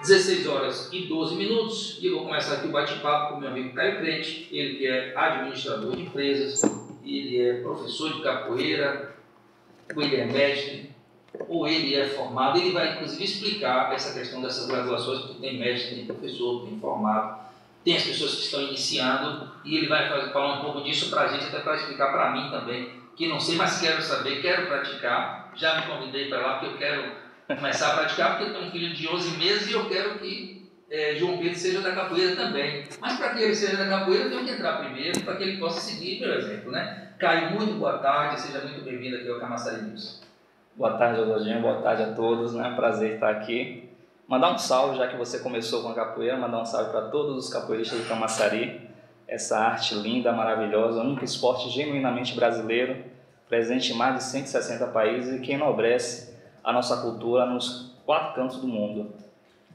16 horas e 12 minutos, e eu vou começar aqui o bate-papo com o meu amigo Caio Crente, ele que é administrador de empresas, ele é professor de capoeira, ou ele é mestre, ou ele é formado. Ele vai inclusive explicar essa questão dessas graduações, porque tem mestre, tem professor, tem formado, tem as pessoas que estão iniciando, e ele vai falar um pouco disso para a gente, até para explicar para mim também, que não sei, mas quero saber, quero praticar, já me convidei para lá, porque eu quero começar a praticar, porque eu tenho um filho de 11 meses e eu quero que João Pedro seja da capoeira também. Mas para que ele seja da capoeira, eu tenho que entrar primeiro, para que ele possa seguir pelo exemplo, né? Caio, muito boa tarde, seja muito bem-vindo aqui ao Camaçari News. Boa tarde, Oswaldinho, boa tarde a todos, né? Prazer estar aqui. Mandar um salve, já que você começou com a capoeira, mandar um salve para todos os capoeiristas do Camaçari, essa arte linda, maravilhosa, um único esporte genuinamente brasileiro, presente em mais de 160 países e que enobrece a nossa cultura nos 4 cantos do mundo.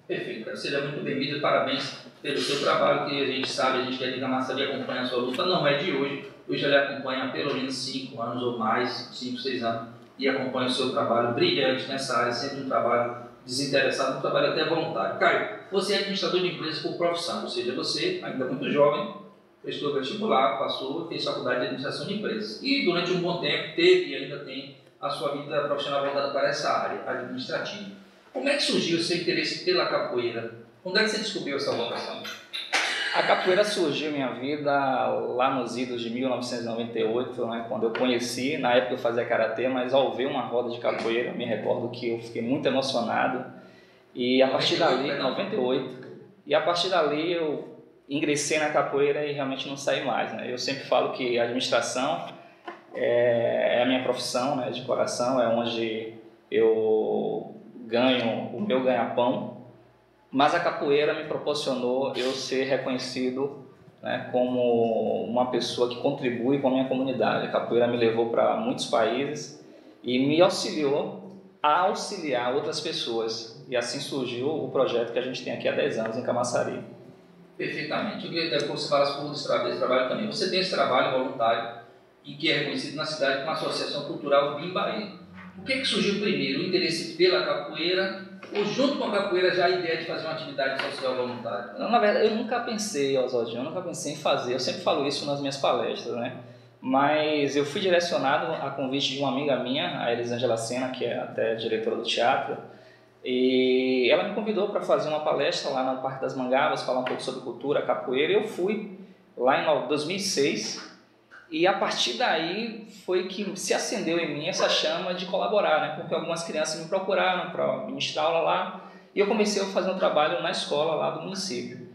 Perfeito, seja muito bem-vindo e parabéns pelo seu trabalho, que a gente sabe, a gente quer que a Camaçari acompanha a sua luta, não é de hoje, hoje ele acompanha há pelo menos 5 anos ou mais, 5, 6 anos, e acompanha o seu trabalho brilhante nessa área, sempre um trabalho desinteressado, um trabalho até voluntário. Caio, você é administrador de empresas por profissão, ou seja, você, ainda muito jovem, prestou vestibular, passou, fez faculdade de administração de empresas, e durante um bom tempo teve e ainda tem a sua vida profissional voltada para essa área administrativa. Como é que surgiu o seu interesse pela capoeira? Quando é que você descobriu essa vocação? A capoeira surgiu em minha vida lá nos idos de 1998, né, quando eu conheci. Na época eu fazia karatê, mas ao ver uma roda de capoeira, me recordo que eu fiquei muito emocionado. E a partir dali, 98, e a partir dali eu ingressei na capoeira e realmente não saí mais, né? Eu sempre falo que a administração é a minha profissão, né, de coração, é onde eu ganho o meu ganha-pão, mas a capoeira me proporcionou eu ser reconhecido, né, como uma pessoa que contribui com a minha comunidade. A capoeira me levou para muitos países e me auxiliou a auxiliar outras pessoas, e assim surgiu o projeto que a gente tem aqui há 10 anos em Camaçari. Perfeitamente, eu queria até que você falasse um pouco desse trabalho também. Você tem esse trabalho voluntário e que é reconhecido na cidade com a Associação Cultural Bimbaê. O que surgiu primeiro, o interesse pela capoeira ou junto com a capoeira já a ideia de fazer uma atividade social voluntária? Não, na verdade, eu nunca pensei, Oswaldinho, eu nunca pensei em fazer, eu sempre falo isso nas minhas palestras, né? Mas eu fui direcionado a convite de uma amiga minha, a Elisângela Sena, que é até diretora do teatro, e ela me convidou para fazer uma palestra lá no Parque das Mangabas, falar um pouco sobre cultura, capoeira, e eu fui lá em 2006, e a partir daí foi que se acendeu em mim essa chama de colaborar, né? Porque algumas crianças me procuraram para ministrar aula lá, e eu comecei a fazer um trabalho na escola lá do município.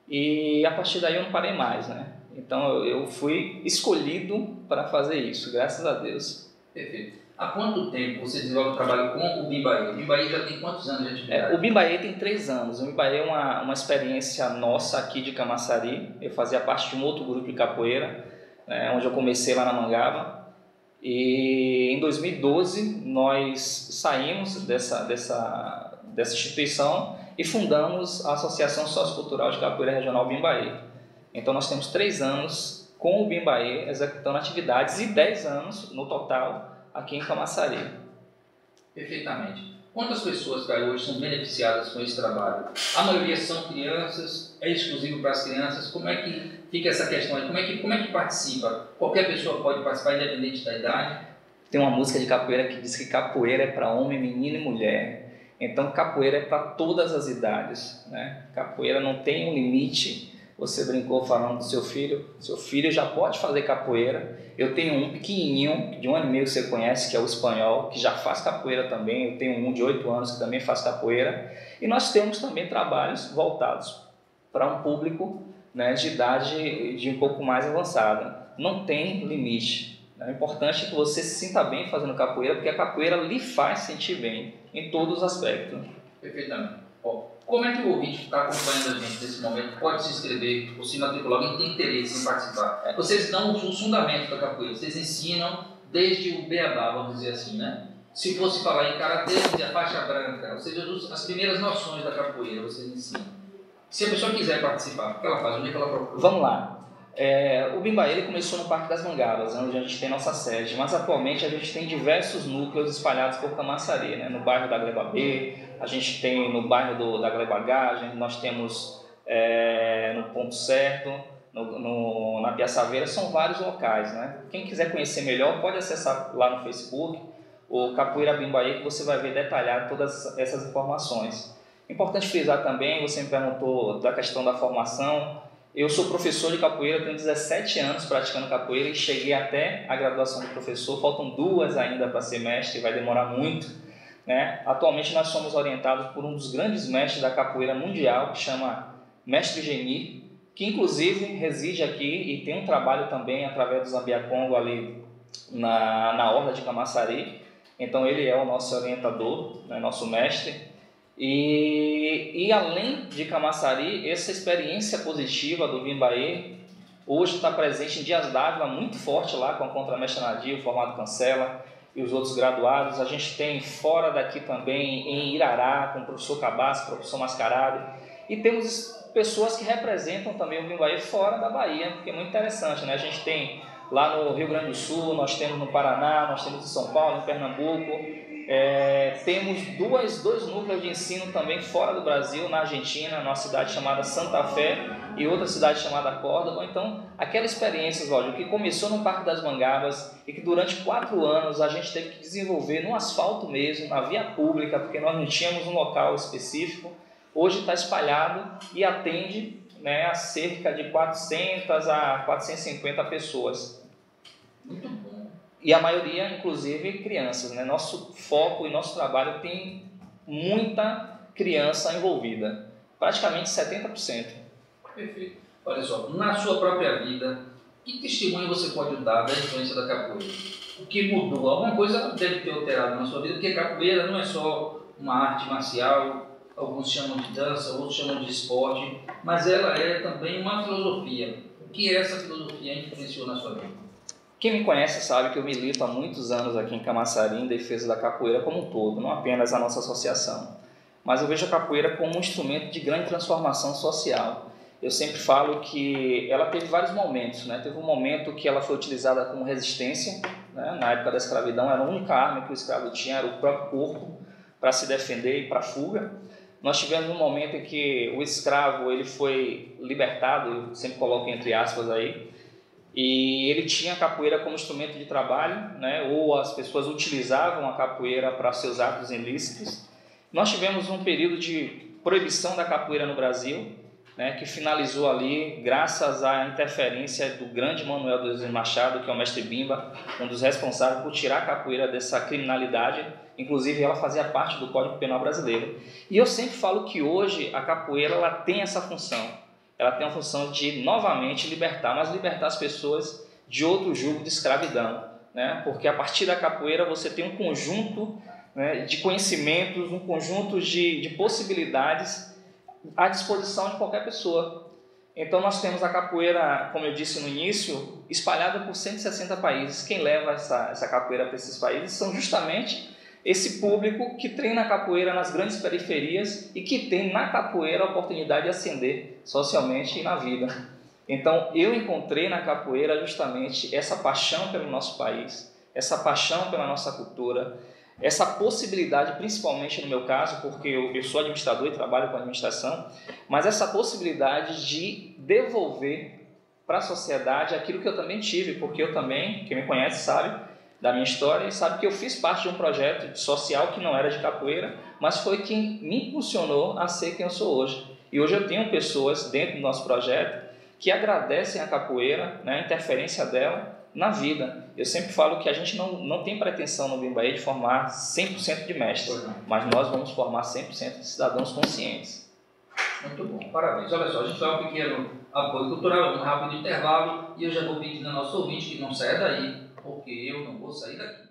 E a partir daí eu não parei mais, né? Então eu fui escolhido para fazer isso, graças a Deus. Perfeito. Há quanto tempo você desenvolve o trabalho com o Bimbaê? O Bimbaê já tem quantos anos de atividade? O Bimbaê tem 3 anos. O Bimbaê é uma experiência nossa aqui de Camaçari. Eu fazia parte de um outro grupo de capoeira, onde eu comecei lá na Mangaba. E em 2012 nós saímos dessa instituição e fundamos a Associação Sociocultural de Capoeira Regional Bimbaê. Então nós temos 3 anos com o Bimbaê executando atividades e 10 anos no total aqui em Camaçari. Perfeitamente. Quantas pessoas, Caio, hoje são beneficiadas com esse trabalho? A maioria são crianças, é exclusivo para as crianças. Como é que fica essa questão aí? Como é que participa? Qualquer pessoa pode participar, independente da idade? Tem uma música de capoeira que diz que capoeira é para homem, menino e mulher. Então capoeira é para todas as idades, né? Capoeira não tem um limite. Você brincou falando do seu filho já pode fazer capoeira. Eu tenho um pequenininho, de 1 ano e meio que você conhece, que é o espanhol, que já faz capoeira também. Eu tenho um de 8 anos que também faz capoeira. E nós temos também trabalhos voltados para um público, né, de idade de um pouco mais avançada. Não tem limite. É importante que você se sinta bem fazendo capoeira, porque a capoeira lhe faz sentir bem em todos os aspectos. Perfeitamente. Como é que o ouvinte que está acompanhando a gente nesse momento pode se inscrever ou se matricular, alguém tem interesse em participar? Vocês dão os fundamentos da capoeira, vocês ensinam desde o beabá, vamos dizer assim, né? Se fosse falar em karatê, a faixa branca, ou seja, as primeiras noções da capoeira vocês ensinam. Se a pessoa quiser participar, o que ela faz? Onde é que ela procura? Vamos lá. O Bimbaí ele começou no Parque das Mangabas, onde a gente tem nossa sede, mas atualmente a gente tem diversos núcleos espalhados por Camaçari, né? No bairro da Gleba B, a gente tem no bairro da Gleba H, nós temos no Ponto Certo, na Piaçaveira, são vários locais, né? Quem quiser conhecer melhor pode acessar lá no Facebook o Capoeira Bimbaí, que você vai ver detalhado todas essas informações. Importante frisar também, você me perguntou da questão da formação. Eu sou professor de capoeira, tenho 17 anos praticando capoeira e cheguei até a graduação de professor, faltam 2 ainda para ser mestre, vai demorar muito, né? Atualmente nós somos orientados por um dos grandes mestres da capoeira mundial, que chama Mestre Geni, que inclusive reside aqui e tem um trabalho também através do Zambiacongo ali na Orla de Camaçari. Então ele é o nosso orientador, né, nosso mestre. E além de Camaçari, essa experiência positiva do Bimbaí hoje está presente em Dias d'Ávila, muito forte lá com a contramestre Nadia, o formado Cancela e os outros graduados. A gente tem fora daqui também em Irará, com o professor Cabasso, o professor Mascarado, e temos pessoas que representam também o Bimbaí fora da Bahia, porque é muito interessante, né? A gente tem lá no Rio Grande do Sul, nós temos no Paraná, nós temos em São Paulo, em Pernambuco. Temos dois núcleos de ensino também fora do Brasil, na Argentina, numa cidade chamada Santa Fé e outra cidade chamada Córdoba. Então, aquela experiência, Oswaldo, que começou no Parque das Mangabas e que durante 4 anos a gente teve que desenvolver no asfalto mesmo, na via pública, porque nós não tínhamos um local específico, hoje está espalhado e atende, né, a cerca de 400 a 450 pessoas. Muito bom. E a maioria, inclusive, crianças, né? Nosso foco e nosso trabalho tem muita criança envolvida, praticamente 70%. Perfeito. Olha só, na sua própria vida, que testemunho você pode dar da influência da capoeira? O que mudou? Alguma coisa deve ter alterado na sua vida, porque capoeira não é só uma arte marcial, alguns chamam de dança, outros chamam de esporte, mas ela é também uma filosofia. O que essa filosofia influenciou na sua vida? Quem me conhece sabe que eu milito há muitos anos aqui em Camaçari em defesa da capoeira como um todo, não apenas a nossa associação. Mas eu vejo a capoeira como um instrumento de grande transformação social. Eu sempre falo que ela teve vários momentos, né? Teve um momento que ela foi utilizada como resistência, né? Na época da escravidão era a única arma que o escravo tinha, era o próprio corpo para se defender e para fuga. Nós tivemos um momento em que o escravo ele foi libertado, eu sempre coloco entre aspas aí, e ele tinha a capoeira como instrumento de trabalho, né? Ou as pessoas utilizavam a capoeira para seus atos ilícitos. Nós tivemos um período de proibição da capoeira no Brasil, né? Que finalizou ali graças à interferência do grande Manuel dos Machado, que é o mestre Bimba, um dos responsáveis por tirar a capoeira dessa criminalidade. Inclusive ela fazia parte do Código Penal brasileiro. E eu sempre falo que hoje a capoeira ela tem essa função. Ela tem a função de novamente libertar, mas libertar as pessoas de outro jugo de escravidão, né? Porque a partir da capoeira você tem um conjunto, né, de conhecimentos, um conjunto de possibilidades à disposição de qualquer pessoa. Então nós temos a capoeira, como eu disse no início, espalhada por 160 países. Quem leva essa capoeira para esses países são justamente esse público que treina a capoeira nas grandes periferias e que tem na capoeira a oportunidade de ascender socialmente e na vida. Então eu encontrei na capoeira justamente essa paixão pelo nosso país, essa paixão pela nossa cultura, essa possibilidade, principalmente no meu caso, porque eu sou administrador e trabalho com administração, mas essa possibilidade de devolver para a sociedade aquilo que eu também tive, porque eu também, quem me conhece sabe da minha história e sabe que eu fiz parte de um projeto social que não era de capoeira, mas foi quem me impulsionou a ser quem eu sou hoje. E hoje eu tenho pessoas dentro do nosso projeto que agradecem a capoeira, né, a interferência dela na vida. Eu sempre falo que a gente não tem pretensão no Bimbaí de formar 100% de mestres, mas nós vamos formar 100% de cidadãos conscientes. Muito bom, parabéns. Olha só, a gente vai um pequeno apoio cultural, um rápido intervalo, e eu já vou pedir ao nosso ouvinte que não saia daí, porque eu não vou sair daqui.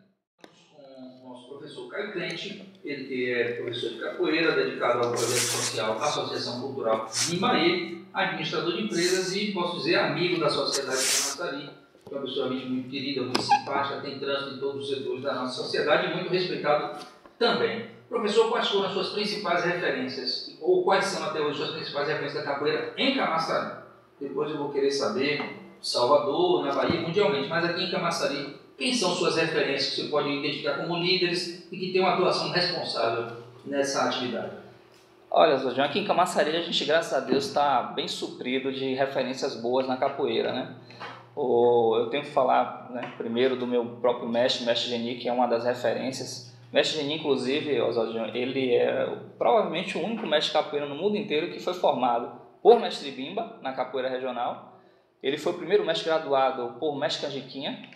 Com o nosso professor Caio Crente, ele que é professor de capoeira, dedicado ao projeto social Associação Cultural Bimbaí, administrador de empresas e, posso dizer, amigo da sociedade de Camaçari, que é uma pessoa muito querida, muito simpática, tem trânsito em todos os setores da nossa sociedade e muito respeitado também. Professor, quais foram as suas principais referências, ou quais são até hoje as suas principais referências da capoeira em Camaçari? Depois eu vou querer saber Salvador, na Bahia, mundialmente, mas aqui em Camaçari, quem são suas referências que você pode identificar como líderes e que têm uma atuação responsável nessa atividade? Olha, Zodinho, aqui em Camaçari a gente, graças a Deus, está bem suprido de referências boas na capoeira, né? Eu tenho que falar, né, primeiro do meu próprio mestre Geni, que é uma das referências. Mestre Geni, inclusive, Zodinho, ele é provavelmente o único mestre de capoeira no mundo inteiro que foi formado por mestre Bimba na capoeira regional. Ele foi o primeiro mestre graduado por mestre Canjiquinha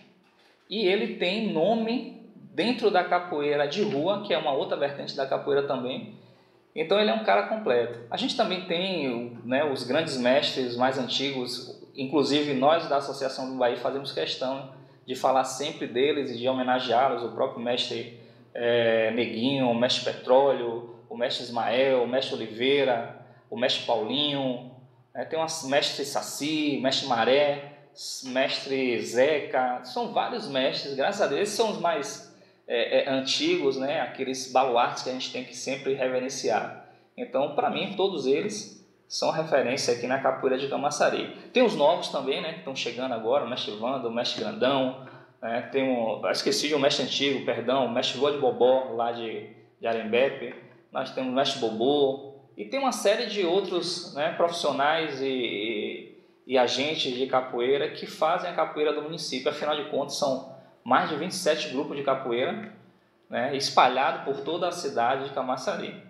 e ele tem nome dentro da capoeira de rua, que é uma outra vertente da capoeira também. Então ele é um cara completo. A gente também tem, né, os grandes mestres mais antigos, inclusive nós da Associação do Bahia fazemos questão de falar sempre deles e de homenageá-los, o próprio mestre Neguinho, o mestre Petróleo, o mestre Ismael, o mestre Oliveira, o mestre Paulinho, tem o mestre Saci, mestre Maré, mestre Zeca, são vários mestres, graças a Deus, esses são os mais antigos, né? Aqueles baluartes que a gente tem que sempre reverenciar. Então, para mim, todos eles são referência aqui na capoeira de Camaçari. Tem os novos também, né, que estão chegando agora, o mestre Wanda, o mestre Grandão, né? Esqueci de um mestre antigo, perdão, o mestre Lua de Bobó, lá de Arembepe. Nós temos o mestre Bobô, e tem uma série de outros, né, profissionais e agentes de capoeira que fazem a capoeira do município. Afinal de contas, são mais de 27 grupos de capoeira, né, espalhados por toda a cidade de Camaçari.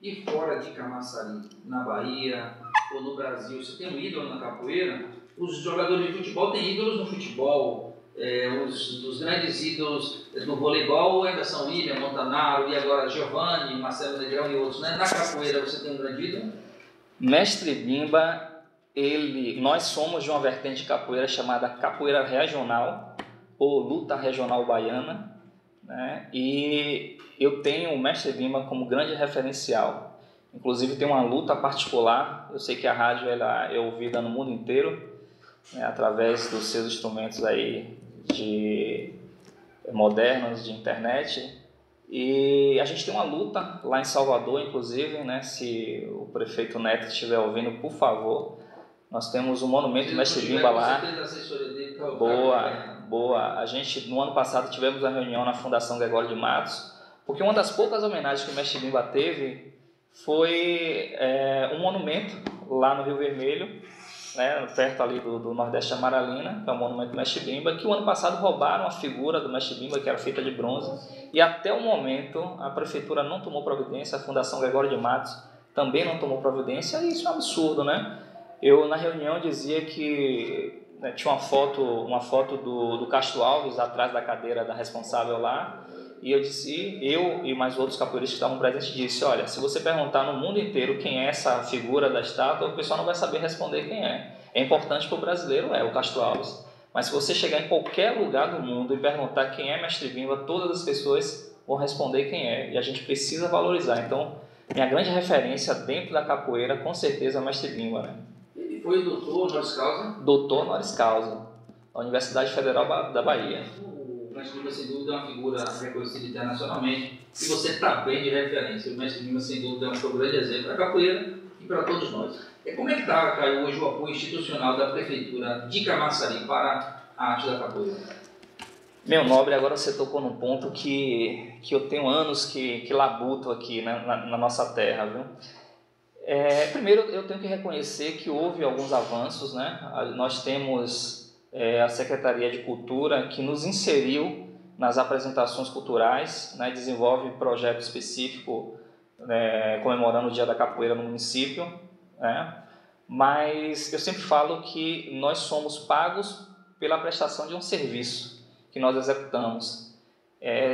E fora de Camaçari, na Bahia ou no Brasil, você tem um ídolo na capoeira? Os jogadores de futebol têm ídolos no futebol. Os grandes ídolos do voleibol ainda são William Montanaro e agora Giovanni, Marcelo Negrão e outros, né? Na capoeira você tem um grande ídolo? Mestre Bimba, nós somos de uma vertente de capoeira chamada capoeira regional ou luta regional baiana, né? E eu tenho o mestre Bimba como grande referencial. Inclusive tem uma luta particular, eu sei que a rádio ela é ouvida no mundo inteiro, né, através dos seus instrumentos aí modernos de internet, e a gente tem uma luta lá em Salvador, inclusive, né, se o prefeito Neto estiver ouvindo, por favor, nós temos um monumento do mestre Bimba lá. Boa. A gente, no ano passado, tivemos uma reunião na Fundação Gregório de Matos, porque uma das poucas homenagens que o mestre Bimba teve foi um monumento lá no Rio Vermelho, né, perto ali do Nordeste Amaralina, que é o monumento do mestre Bimba, que o ano passado roubaram a figura do mestre Bimba, que era feita de bronze, e até o momento a prefeitura não tomou providência, a Fundação Gregório de Matos também não tomou providência, e isso é um absurdo, né? Eu, na reunião, dizia que, né, tinha uma foto do Castro Alves atrás da cadeira da responsável lá, e eu e mais outros capoeiristas que estavam presentes, disse: olha, se você perguntar no mundo inteiro quem é essa figura da estátua, o pessoal não vai saber responder quem é. É importante para o brasileiro, o Castro Alves, mas se você chegar em qualquer lugar do mundo e perguntar quem é mestre Bimba, todas as pessoas vão responder quem é, e a gente precisa valorizar. Então, minha grande referência dentro da capoeira, com certeza, é o mestre Bimba, né? Ele foi doutor honoris causa? Doutor honoris causa, da Universidade Federal da Bahia. O mestre Bimba, sem dúvida, é uma figura reconhecida internacionalmente, e você está bem de referência. O mestre Bimba, sem dúvida, é um grande exemplo para a capoeira e para todos nós. Como é que está, Caio, hoje o apoio institucional da Prefeitura de Camaçari para a arte da capoeira? Meu nobre, agora você tocou num ponto que eu tenho anos que labuto aqui, né, na nossa terra, viu? Primeiro, eu tenho que reconhecer que houve alguns avanços, né? Nós temos a Secretaria de Cultura, que nos inseriu nas apresentações culturais, né? Desenvolve projeto específico, comemorando o Dia da Capoeira no município, né? Mas eu sempre falo que nós somos pagos pela prestação de um serviço que nós executamos.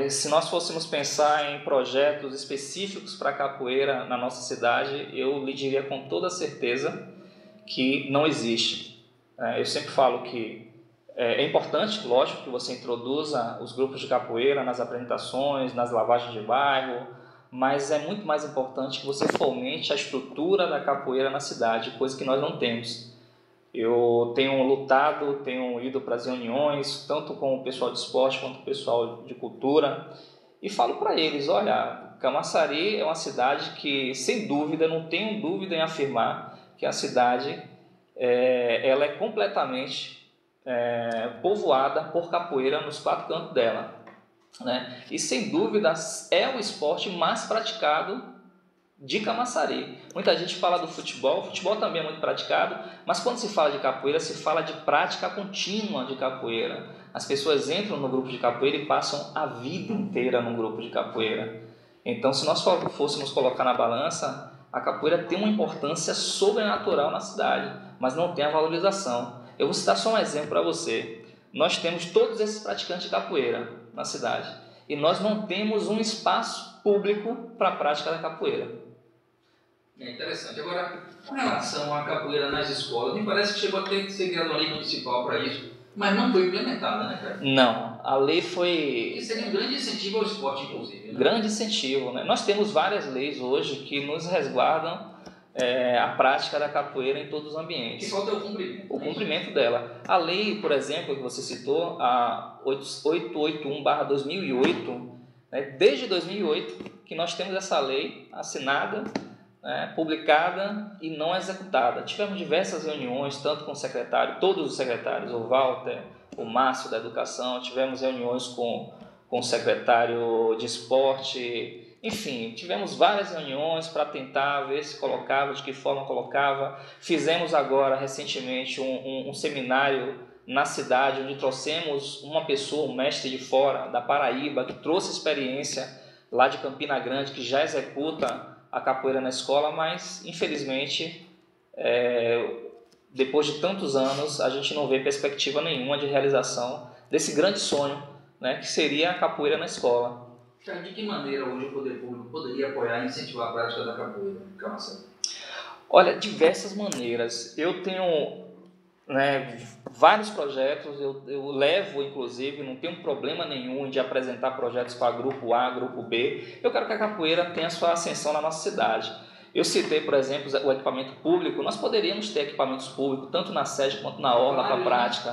Se nós fôssemos pensar em projetos específicos para a capoeira na nossa cidade, eu lhe diria com toda certeza que não existe. Eu sempre falo que é importante, lógico, que você introduza os grupos de capoeira nas apresentações, nas lavagens de bairro, mas é muito mais importante que você fomente a estrutura da capoeira na cidade, coisa que nós não temos. Eu tenho lutado, tenho ido para as reuniões, tanto com o pessoal de esporte quanto o pessoal de cultura, e falo para eles: olha, Camaçari é uma cidade que, sem dúvida, não tenho dúvida em afirmar que a cidade ela é completamente povoada por capoeira nos 4 cantos dela, né? E sem dúvida é o esporte mais praticado de Camaçari. Muita gente fala do futebol, o futebol também é muito praticado, mas quando se fala de capoeira, se fala de prática contínua de capoeira. As pessoas entram no grupo de capoeira e passam a vida inteira no grupo de capoeira. Então, se nós fôssemos colocar na balança, a capoeira tem uma importância sobrenatural na cidade, mas não tem a valorização. Eu vou citar só um exemplo para você. Nós temos todos esses praticantes de capoeira na cidade e nós não temos um espaço público para a prática da capoeira. É interessante. Agora, com relação à capoeira nas escolas, me parece que chegou a ter que ser criada uma lei municipal para isso, mas não foi implementada, né, cara? Não, a lei foi... Isso seria um grande incentivo ao esporte, inclusive, né? Grande incentivo, né? Nós temos várias leis hoje que nos resguardam a prática da capoeira em todos os ambientes. Que falta é o cumprimento. O cumprimento dela. A lei, por exemplo, que você citou, a 881/2008, né? Desde 2008 que nós temos essa lei assinada, né, publicada e não executada. Tivemos diversas reuniões, tanto com o secretário, todos os secretários, o Walter, o Márcio da Educação, tivemos reuniões com o secretário de Esporte, enfim, tivemos várias reuniões para tentar ver se colocava, de que forma colocava. Fizemos agora, recentemente, um seminário na cidade, onde trouxemos uma pessoa, um mestre de fora, da Paraíba, que trouxe experiência lá de Campina Grande, que já executa a capoeira na escola, mas infelizmente depois de tantos anos a gente não vê perspectiva nenhuma de realização desse grande sonho, né, que seria a capoeira na escola. De que maneira hoje o poder público poderia apoiar e incentivar a prática da capoeira, Camaçari? Olha, diversas maneiras. Eu tenho vários projetos, eu levo, inclusive, não tenho problema nenhum de apresentar projetos para grupo A, grupo B. Eu quero que a capoeira tenha sua ascensão na nossa cidade. Eu citei, por exemplo, o equipamento público. Nós poderíamos ter equipamentos públicos, tanto na sede quanto na orla, para a prática.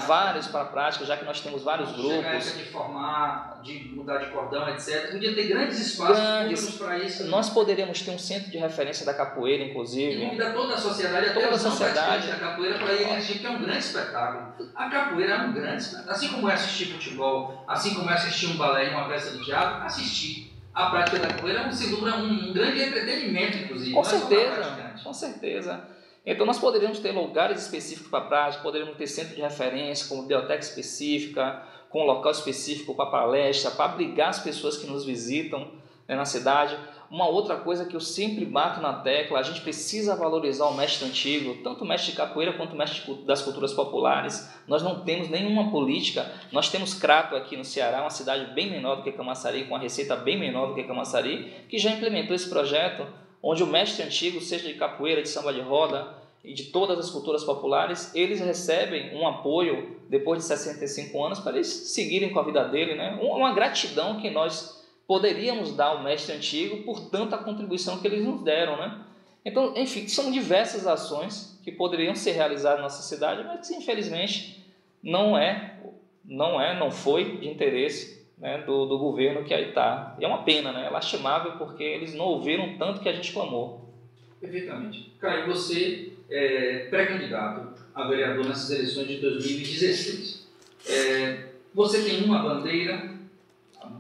Vários para a prática, já que nós temos vários grupos. De formar, de mudar de cordão, etc. Podia ter grandes espaços para isso. Nós poderíamos ter um centro de referência da capoeira, inclusive. E convidar toda a sociedade, até os não praticantes da capoeira, para ir assistir, que é um grande espetáculo. A capoeira é um grande espetáculo. Assim como é assistir futebol, assim como é assistir um balé em uma peça de teatro, assistir a prática da capoeira é um grande entretenimento, inclusive. Com certeza, com certeza. Então nós poderíamos ter lugares específicos para a prática, poderíamos ter centro de referência, como biblioteca específica, com local específico para palestra, para abrigar as pessoas que nos visitam, né, na cidade. Uma outra coisa que eu sempre bato na tecla, a gente precisa valorizar o mestre antigo, tanto o mestre de capoeira quanto o mestre das culturas populares. Nós não temos nenhuma política, nós temos Crato aqui no Ceará, uma cidade bem menor do que Camaçari, com uma receita bem menor do que Camaçari, que já implementou esse projeto, onde o mestre antigo, seja de capoeira, de samba de roda e de todas as culturas populares, eles recebem um apoio depois de 65 anos para eles seguirem com a vida dele, né? Uma gratidão que nós poderíamos dar ao mestre antigo por tanta contribuição que eles nos deram, né? Então, enfim, são diversas ações que poderiam ser realizadas na nossa cidade, mas que infelizmente não foi de interesse, né, do governo que aí está. E é uma pena, né? É lastimável porque eles não ouviram tanto que a gente clamou. Perfeitamente. Caio, você é pré-candidato a vereador nessas eleições de 2016. Você tem uma bandeira.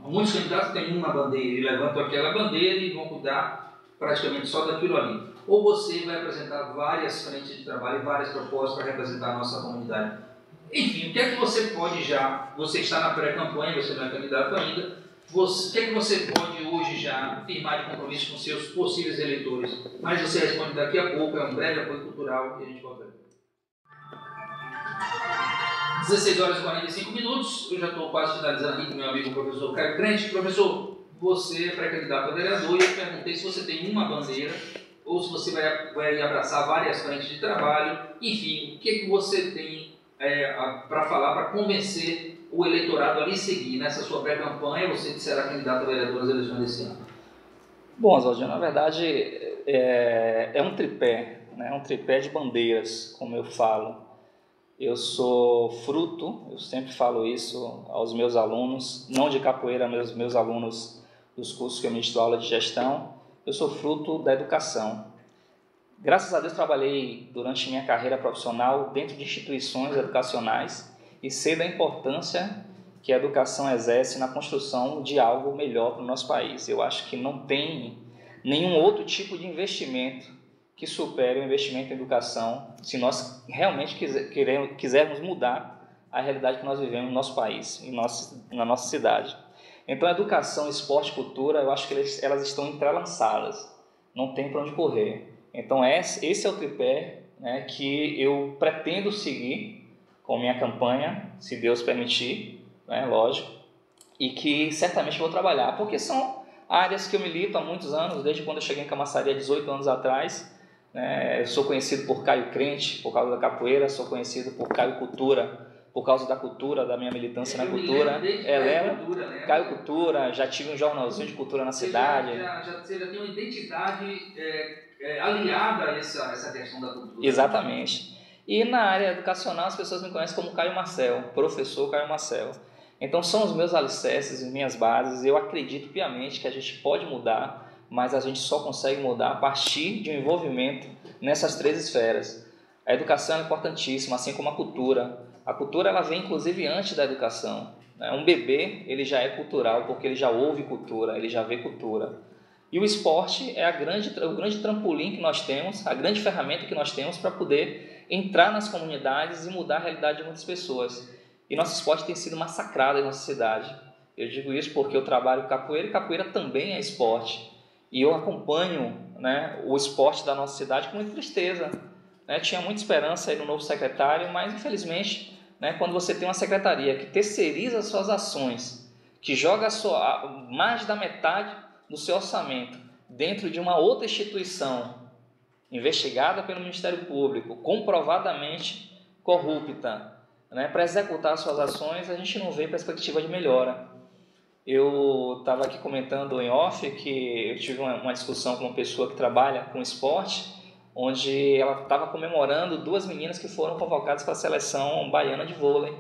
Muitos candidatos têm uma bandeira e levantam aquela bandeira e vão cuidar praticamente só daquilo ali. Ou você vai apresentar várias frentes de trabalho e várias propostas para representar a nossa comunidade. Enfim, o que é que você pode já, você está na pré-campanha, você não é candidato ainda, o que é que você pode hoje já firmar de compromisso com seus possíveis eleitores? Mas você responde daqui a pouco, é um breve apoio cultural que a gente volta. 16 horas e 45 minutos, eu já estou quase finalizando aqui com meu amigo professor Caio Crente. Professor, você é pré-candidato a vereador e eu perguntei se você tem uma bandeira ou se você vai abraçar várias frentes de trabalho. Enfim, o que é que você tem para falar, para convencer o eleitorado a lhe seguir nessa sua pré-campanha, você que será candidato a vereador nas eleições desse ano? Bom, Oswaldinho, na verdade é um tripé, né? Um tripé de bandeiras, como eu falo. Eu sou fruto, eu sempre falo isso aos meus alunos, não de capoeira, mas aos meus alunos dos cursos que eu ministro aula de gestão, eu sou fruto da educação. Graças a Deus trabalhei durante minha carreira profissional dentro de instituições educacionais e sei da importância que a educação exerce na construção de algo melhor para o nosso país. Eu acho que não tem nenhum outro tipo de investimento que supere o investimento em educação se nós realmente quisermos mudar a realidade que nós vivemos no nosso país, na nossa cidade. Então, educação, esporte e cultura, eu acho que elas estão entrelaçadas, não tem para onde correr. Então, esse é o tripé, né, que eu pretendo seguir com minha campanha, se Deus permitir, né, lógico, e que certamente vou trabalhar, porque são áreas que eu milito há muitos anos, desde quando eu cheguei em Camaçari há 18 anos atrás. Eu sou conhecido por Caio Crente, por causa da capoeira, sou conhecido por Caio Cultura, por causa da cultura, da minha militância na cultura. Caio Cultura, já tive um jornalzinho de cultura na cidade. Você já tem uma identidade aliada a essa questão da cultura. Exatamente. E na área educacional as pessoas me conhecem como Caio Marcel, professor Caio Marcel. Então são os meus alicerces, as minhas bases. Eu acredito piamente que a gente pode mudar, mas a gente só consegue mudar a partir de um envolvimento nessas 3 esferas. A educação é importantíssima, assim como a cultura. A cultura ela vem inclusive antes da educação. Um bebê ele já é cultural porque ele já ouve cultura, ele já vê cultura. E o esporte é o grande trampolim que nós temos, a grande ferramenta que nós temos para poder entrar nas comunidades e mudar a realidade de muitas pessoas. E nosso esporte tem sido massacrado em nossa cidade. Eu digo isso porque eu trabalho capoeira e capoeira também é esporte. E eu acompanho, né, o esporte da nossa cidade com muita tristeza. Tinha muita esperança aí no novo secretário, mas infelizmente, quando você tem uma secretaria que terceiriza as suas ações, que joga mais da metade do seu orçamento dentro de uma outra instituição investigada pelo Ministério Público, comprovadamente corrupta, para executar suas ações, a gente não vê perspectiva de melhora. Eu estava aqui comentando em off que eu tive uma discussão com uma pessoa que trabalha com esporte, onde ela estava comemorando 2 meninas que foram convocadas para a seleção baiana de vôlei.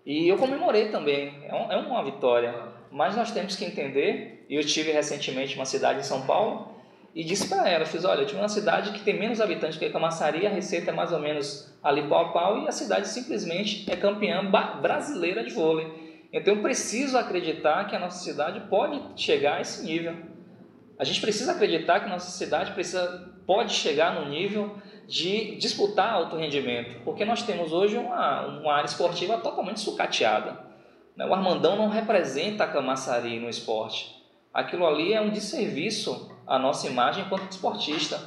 E eu comemorei também, é uma vitória. Mas nós temos que entender, e eu tive recentemente uma cidade em São Paulo, e disse para ela, olha, eu tive uma cidade que tem menos habitantes que Camaçari, a receita é mais ou menos ali pau a pau, e a cidade simplesmente é campeã brasileira de vôlei. Então eu preciso acreditar que a nossa cidade pode chegar a esse nível. A gente precisa acreditar que a nossa cidade pode chegar no nível de disputar alto rendimento, porque nós temos hoje uma área esportiva totalmente sucateada. O Armandão não representa a Camaçari no esporte. Aquilo ali é um desserviço à nossa imagem enquanto esportista.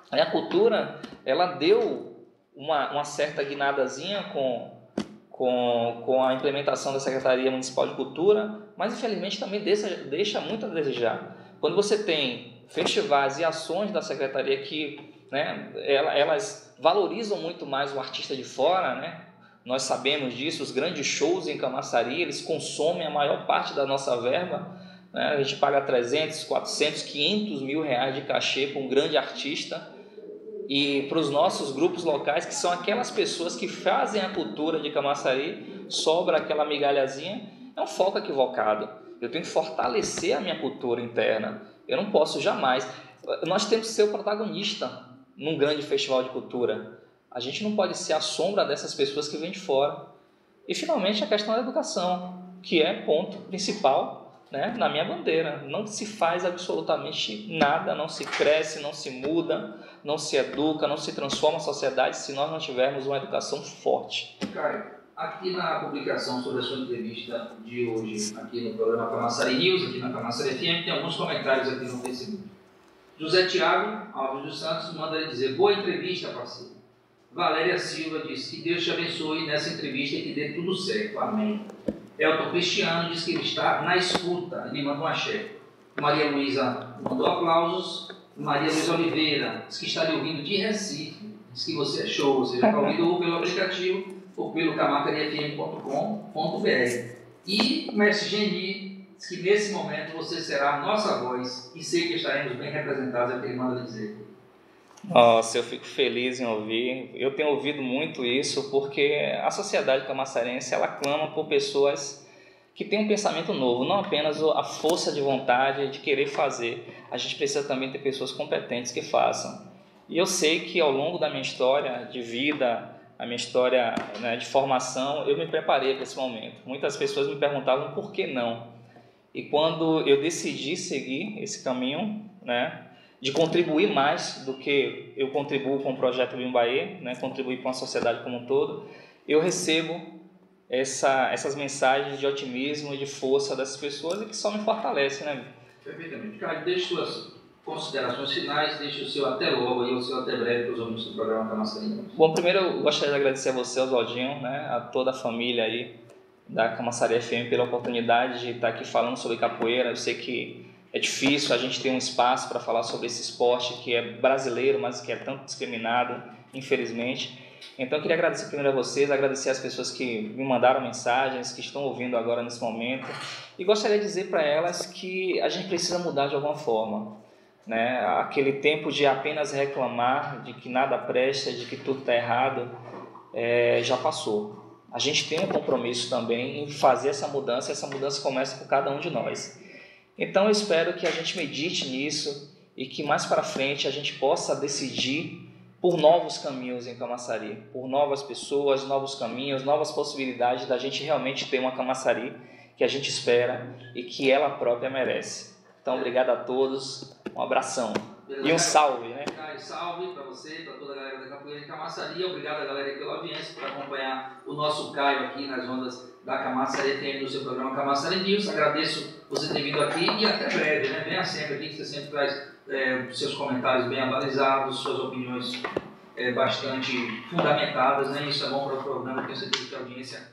A cultura ela deu uma certa guinadazinha com a implementação da Secretaria Municipal de Cultura, mas infelizmente também deixa muito a desejar. Quando você tem festivais e ações da Secretaria que elas valorizam muito mais o artista de fora, nós sabemos disso, os grandes shows em Camaçari, eles consomem a maior parte da nossa verba, a gente paga 300, 400, 500 mil reais de cachê para um grande artista, e para os nossos grupos locais, que são aquelas pessoas que fazem a cultura de Camaçari, sobra aquela migalhazinha, é um foco equivocado. Eu tenho que fortalecer a minha cultura interna, eu não posso jamais, nós temos que ser o protagonista num grande festival de cultura. A gente não pode ser a sombra dessas pessoas que vêm de fora. E, finalmente, a questão da educação, que é ponto principal, na minha bandeira. Não se faz absolutamente nada, não se cresce, não se muda, não se educa, não se transforma a sociedade se nós não tivermos uma educação forte. Caio, aqui na publicação sobre a sua entrevista de hoje, aqui no programa Camaçari News, aqui na Camaçari FM, tem alguns comentários aqui no Facebook. José Tiago Alves dos Santos manda ele dizer: boa entrevista, parceiro. Valéria Silva diz que Deus te abençoe nessa entrevista e que dê tudo certo. Amém. Elton Cristiano diz que ele está na escuta. Ele manda um axé. Maria Luísa mandou aplausos. Maria Luísa Oliveira diz que está lhe ouvindo de Recife. Diz que você é show. Você já está ouvindo ou pelo aplicativo ou pelo camacariafm.com.br. E Mestre Geni diz que nesse momento você será a nossa voz e sei que estaremos bem representados, é o que ele manda dizer. Nossa, eu fico feliz em ouvir. Eu tenho ouvido muito isso porque a sociedade camaçarense ela clama por pessoas que têm um pensamento novo, não apenas a força de vontade de querer fazer. A gente precisa também ter pessoas competentes que façam. E eu sei que ao longo da minha história de vida, a minha história, né, de formação, eu me preparei para esse momento. Muitas pessoas me perguntavam por que não. E quando eu decidi seguir esse caminho, né, de contribuir mais do que eu contribuo com o projeto Bimbaê, né, contribuir com a sociedade como um todo, eu recebo essas mensagens de otimismo e de força dessas pessoas e que só me fortalecem, né? Perfeitamente. Cara, deixe suas considerações finais, deixe o seu até logo e o seu até breve para os ouvintes do programa Camaçaria. Bom, primeiro eu gostaria de agradecer a você, Oswaldinho, né, a toda a família aí da Camaçaria FM pela oportunidade de estar aqui falando sobre capoeira. Eu sei que é difícil a gente ter um espaço para falar sobre esse esporte que é brasileiro, mas que é tanto discriminado, infelizmente. Então eu queria agradecer primeiro a vocês, agradecer as pessoas que me mandaram mensagens, que estão ouvindo agora nesse momento, e gostaria de dizer para elas que a gente precisa mudar de alguma forma, né? Aquele tempo de apenas reclamar de que nada presta, de que tudo está errado, já passou. A gente tem um compromisso também em fazer essa mudança começa com cada um de nós. Então eu espero que a gente medite nisso e que mais para frente a gente possa decidir por novos caminhos em Camaçari, por novas pessoas, novos caminhos, novas possibilidades da gente realmente ter uma Camaçari que a gente espera e que ela própria merece. Então, obrigado a todos, um abração. Beleza, e um salve, né? Salve para você, para toda a galera da Capoeira de Camaçaria. Obrigado a galera pela audiência, por acompanhar o nosso Caio aqui nas ondas da Camaçaria FM no seu programa Camaçaria News. Agradeço você ter vindo aqui e até breve, né? Venha sempre aqui, que você sempre traz seus comentários bem avalizados, suas opiniões bastante fundamentadas, né? Isso é bom para o programa, tenho certeza que a audiência